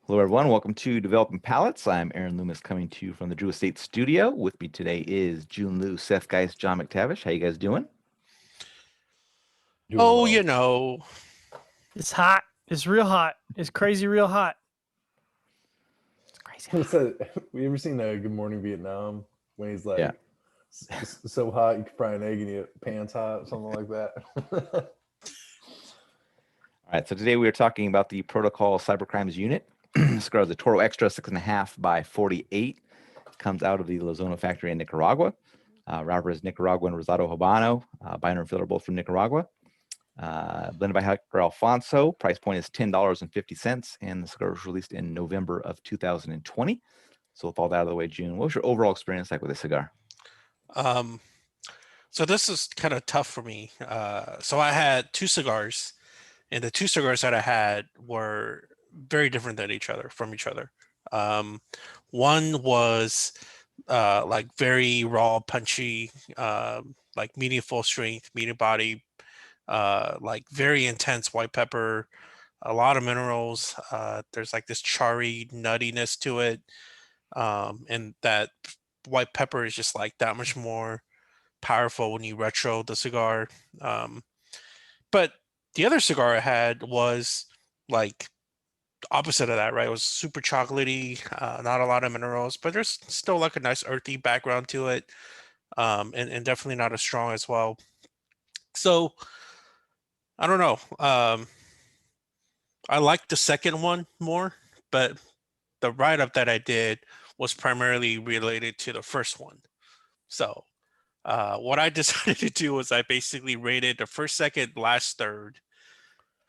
Hello, everyone. Welcome to Developing Palates. I'm Aaron Loomis coming to you from the Drew Estate Studio. With me today is Jiunn, Seth Geis, John McTavish. How you guys doing? Doing Oh, well. it's hot. It's real hot. It's crazy, real hot. It's crazy hot. So, we ever seen Good Morning Vietnam when he's Yeah. like so hot you could fry an egg in your pants hot, something like that? All right. So today we are talking about the Protocol Cybercrimes Unit. Cigar is a Toro Extra 6.5 by 48. Comes out of the Lozano factory in Nicaragua. Wrapper is Nicaraguan Rosado Habano. Binder and filler both from Nicaragua. Blended by Hector Alfonso. Price point is $10.50, and the cigar was released in November of 2020. So with all that out of the way, June, what was your overall experience like with this cigar? So this is kind of tough for me. So I had two cigars, and the two cigars that I had were very different than from each other. One was like very raw, punchy, like medium full strength, medium body, like very intense white pepper, a lot of minerals. There's like this charry nuttiness to it. And that white pepper is just like that much more powerful when you retro the cigar. But the other cigar I had was like opposite of that, right? It was super chocolatey, not a lot of minerals, but there's still like a nice earthy background to it, and definitely not as strong as well. So I don't know. I like the second one more, but the write-up that I did was primarily related to the first one. So what I decided to do was I basically rated the first, second, last, third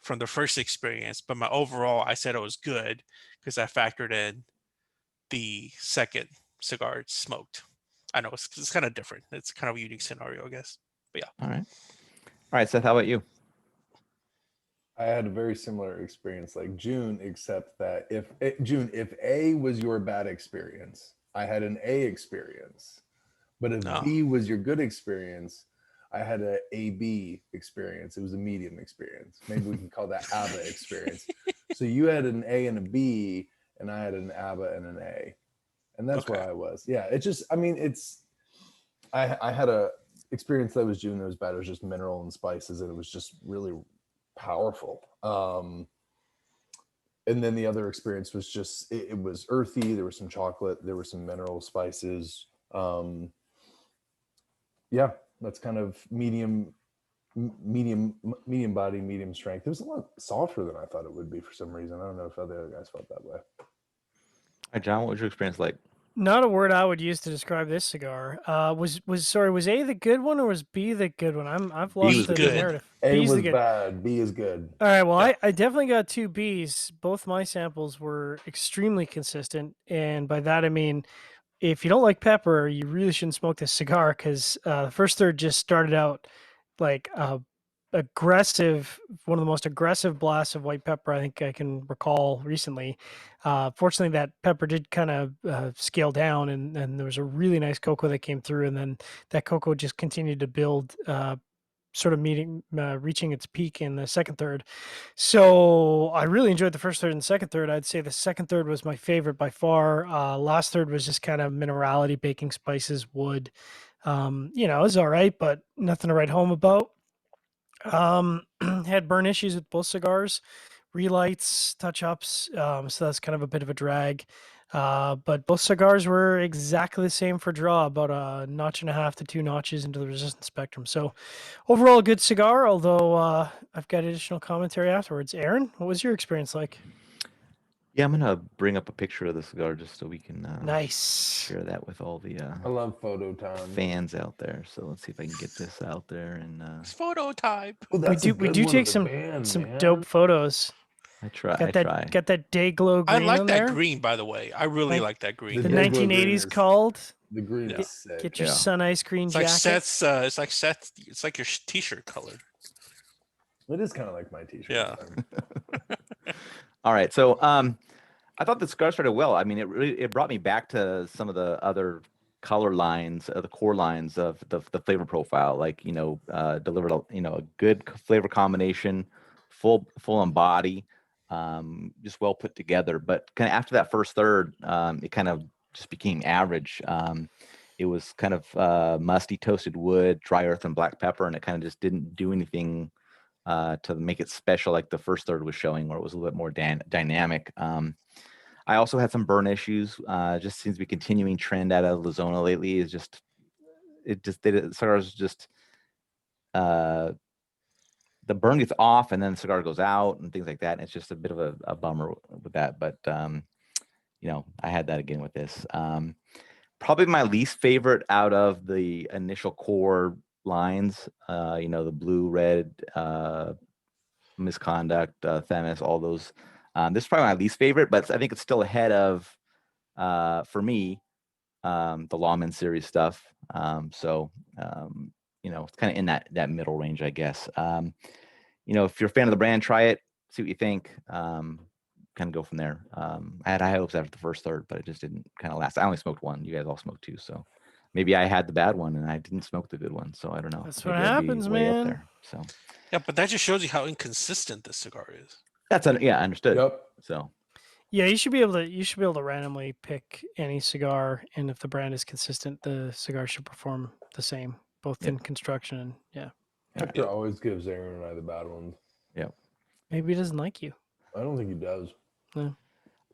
from the first experience, but my overall, I said it was good because I factored in the second cigar it smoked. I know it's kind of different. It's kind of a unique scenario, I guess. But yeah. All right, Seth, how about you? I had a very similar experience like June, except that if A was your bad experience, I had an A experience. But if No. B was your good experience, I had a AB experience. It was a medium experience. Maybe we can call that ABBA experience. So you had an A and a B, and I had an ABBA and an A. And that's where Okay. I was. Yeah, it just, I mean, I had a experience that was June that was bad. It was just mineral and spices, and it was just really powerful. And then the other experience was just, it was earthy. There was some chocolate. There were some mineral spices. Yeah, that's kind of medium body, medium strength. It was a lot softer than I thought it would be for some reason. I don't know if other guys felt that way. All right, John, what was your experience like? Not a word I would use to describe this cigar. Was A the good one or was B the good one? I've B lost was the the good one. narrative. A B's the was good. bad. B is good. All right. Well, Yeah. I definitely got two B's. Both my samples were extremely consistent, and by that I mean if you don't like pepper, you really shouldn't smoke this cigar because the first third just started out like aggressive, one of the most aggressive blasts of white pepper I think I can recall recently. Fortunately, that pepper did kind of scale down, and there was a really nice cocoa that came through, and then that cocoa just continued to build. Sort of reaching its peak in the second third. So I really enjoyed the first third and second third. I'd say the second third was my favorite by far. Last third was just kind of minerality, baking spices, wood. It was all right, but nothing to write home about. Had burn issues with both cigars, relights, touch ups. So that's kind of a bit of a drag. But both cigars were exactly the same for draw, about a notch and a half to 2 notches into the resistance spectrum. So overall, a good cigar, although I've got additional commentary afterwards. Aaron, what was your experience like? Yeah, I'm gonna bring up a picture of the cigar just so we can Nice. share that with all the I love photo time. fans out there. So let's see if I can get this out there. And It's photo time. Oh, We that's a do good one take of the some band, man. dope photos. I try. Got that day glow I green like on that there. green, by the way. I really like that green. The The day glow green 1980s is- called. The green Get, is sick. get your Yeah. sun ice green It's like jacket. Seth's. It's like Seth. It's like your t-shirt color. It is kind of like my t-shirt. Yeah. All right. So I thought the cigar started well. I mean, it brought me back to some of the other color lines, the core lines of the flavor profile. Like delivered a good flavor combination, full on body. just well put together. But kind of after that first third, it kind of just became average. It was kind of musty toasted wood, dry earth, and black pepper, and it kind of just didn't do anything to make it special like the first third was showing, where it was a little bit more dynamic. I also had some burn issues. Just seems to be continuing trend out of Lozona lately. Cigars just the burn gets off and then the cigar goes out and things like that. And it's just a bit of a bummer with that. But I had that again with this. Probably my least favorite out of the initial core lines. The blue, red, misconduct, Themis, all those. This is probably my least favorite, but I think it's still ahead of, for me, the Lawman series stuff. It's kind of in that middle range, I guess. If you're a fan of the brand, try it, see what you think. Kind of go from there. I had high hopes after the first third, but it just didn't kind of last. I only smoked one. You guys all smoked two, so maybe I had the bad one and I didn't smoke the good one. So I don't know. That's Maybe what I'd be happens, way up man. there. So Yeah, but that just shows you how inconsistent this cigar is. Understood. Yep. So Yeah, you should be able to randomly pick any cigar, and if the brand is consistent, the cigar should perform the same, both Yep. in construction and Hector always gives Aaron and I the bad ones. maybe he doesn't like you. I don't think he does.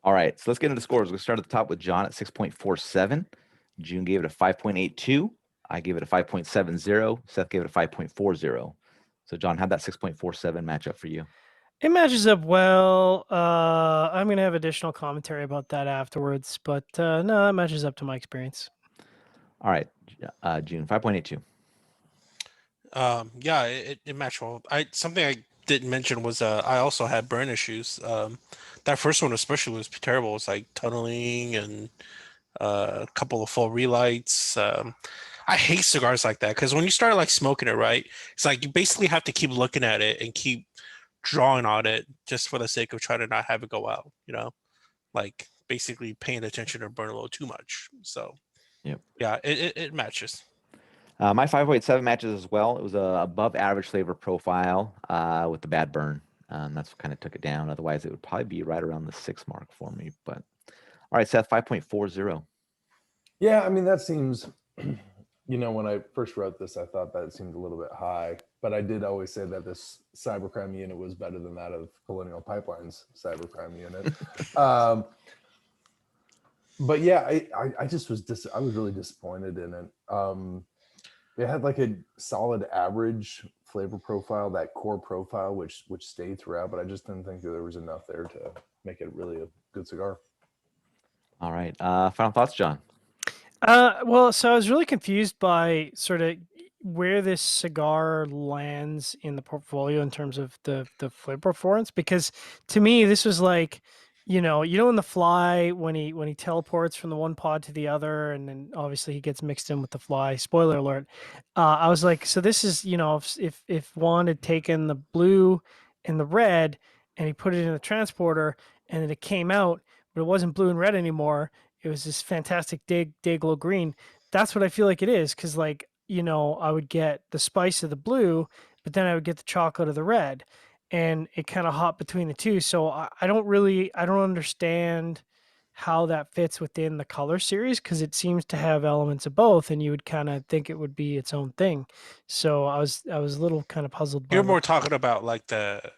All right, so let's get into scores. We'll start at the top with John at 6.47. Jiunn gave it a 5.82. I gave it a 5.70. Seth gave it a 5.40. So John, how'd that 6.47 match up for you? It matches up well. I'm gonna have additional commentary about that afterwards, but no, that matches up to my experience. All right, Jiunn, 5.82. Yeah, it matched well. Something I didn't mention was I also had burn issues. That first one especially was terrible. It was like tunneling and a couple of full relights. I hate cigars like that because when you start like smoking it, right, it's like you basically have to keep looking at it and keep drawing on it just for the sake of trying to not have it go out. Like basically paying attention to burn a little too much. So yeah, it matches. My 5.7 matches as well. It was a above average flavor profile with the bad burn. That's what kind of took it down. Otherwise, it would probably be right around the 6 mark for me. But all right, Seth, 5.40. Yeah, I mean, that seems, when I first wrote this, I thought that seemed a little bit high. But I did always say that this cybercrime unit was better than that of Colonial Pipeline's cybercrime unit. But yeah, I just was I was really disappointed in it. It had like a solid average flavor profile, that core profile, which stayed throughout, but I just didn't think that there was enough there to make it really a good cigar. All right. Final thoughts, John? Well, so I was really confused by sort of where this cigar lands in the portfolio in terms of the flavor performance, because to me this was like, in the Fly when he teleports from the one pod to the other, and then obviously he gets mixed in with the Fly. Spoiler alert. I was like, so this is, if Juan had taken the blue and the red and he put it in the transporter and then it came out, but it wasn't blue and red anymore. It was this fantastic Dayglow green. That's what I feel like it is, because I would get the spice of the blue, but then I would get the chocolate of the red, and it kind of hopped between the two. So I don't understand how that fits within the color series, because it seems to have elements of both, and you would kind of think it would be its own thing. So I was a little kind of puzzled. You're more talking about like the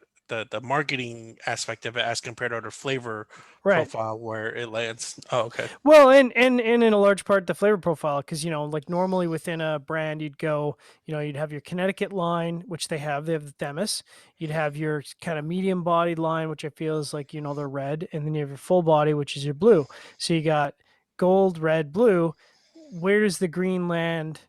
marketing aspect of it as compared to the flavor profile where it lands. Oh, okay. Well, and in a large part the flavor profile, because like normally within a brand you'd go, you'd have your Connecticut line, which they have the Themis. You'd have your kind of medium bodied line, which I feel is like they're red, and then you have your full body, which is your blue. So you got gold, red, blue. Where does the green land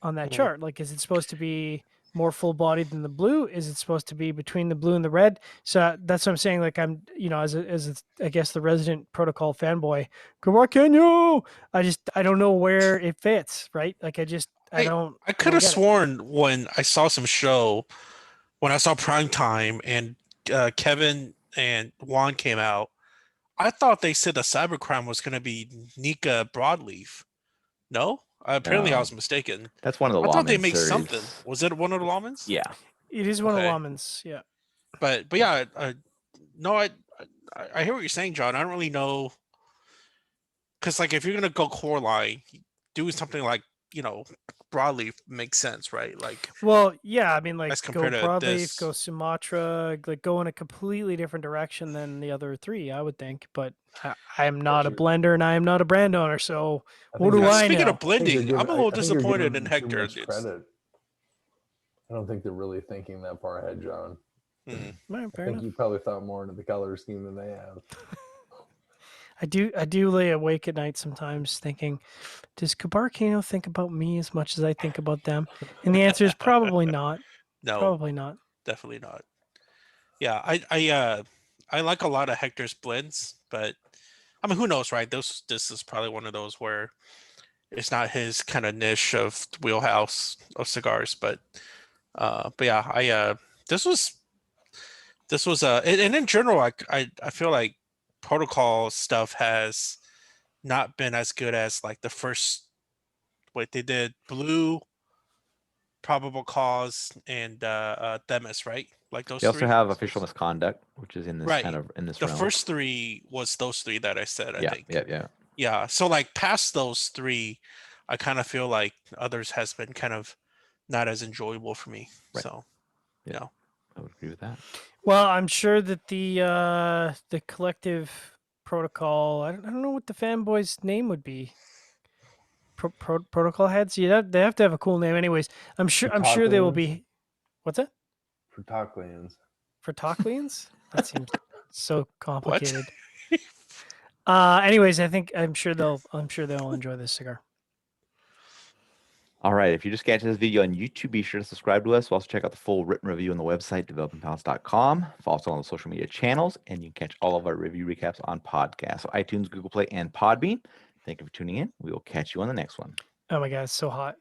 on that chart? Like, is it supposed to be more full bodied than the blue? Is it supposed to be between the blue and the red? So that's what I'm saying. Like, I'm, as I guess the resident protocol fanboy, come on, can you? I don't know where it fits, right? Like, I could have sworn when I saw some show, when I saw Prime Time and Kevin and Juan came out, I thought they said the cybercrime was going to be Nika Broadleaf. No? Apparently I was mistaken. That's one of the Lawmans. I thought they made series. something. Was it one of the Lawmans? Yeah. It is one of the Lawmans, yeah. But yeah, no, I hear what you're saying, John. I don't really know, because like if you're gonna go core line, doing something like broadleaf makes sense, right? Like Well, yeah, I mean, like as go compared to broadleaf, this. go Sumatra, like go in a completely different direction than the other three, I would think. But I am not a you're- blender and I am not a brand owner, so I what think do you're- I Speaking know? of blending, I'm a little I think you're disappointed giving in them too Hector. much credit. I don't think they're really thinking that far ahead, John. Hmm. Right, I fair think enough. you probably thought more into the color scheme than they have. I do lay awake at night sometimes thinking, does Cabarcino think about me as much as I think about them? And the answer is probably not. No, Probably not. definitely not. Yeah, I like a lot of Hector's blends, but I mean, who knows, right? This is probably one of those where it's not his kind of niche of wheelhouse of cigars, but yeah, this was and in general, I feel like protocol stuff has not been as good as like the first. Wait, they did Blue, Probable Cause, and Themis, right? Like those They also three. have official misconduct, which is in this Right. kind of in this The realm. first three was those three that I said, I yeah, think. yeah. Yeah. So like past those three, I kind of feel like others has been kind of not as enjoyable for me. Right. So Yeah. I would agree with that. Well, I'm sure that the collective protocol, I don't know what the fanboy's name would be. Protocol heads? Yeah, they have to have a cool name anyways. I'm sure they will be. What's that? Protoclians. Protoclians? That seems so what? complicated. Anyways, I'm sure they'll enjoy this cigar. All right. If you just got to this video on YouTube, be sure to subscribe to us. We'll also check out the full written review on the website, developingpalates.com. Follow us on the social media channels, and you can catch all of our review recaps on podcasts, so iTunes, Google Play, and Podbean. Thank you for tuning in. We will catch you on the next one. Oh my God, it's so hot.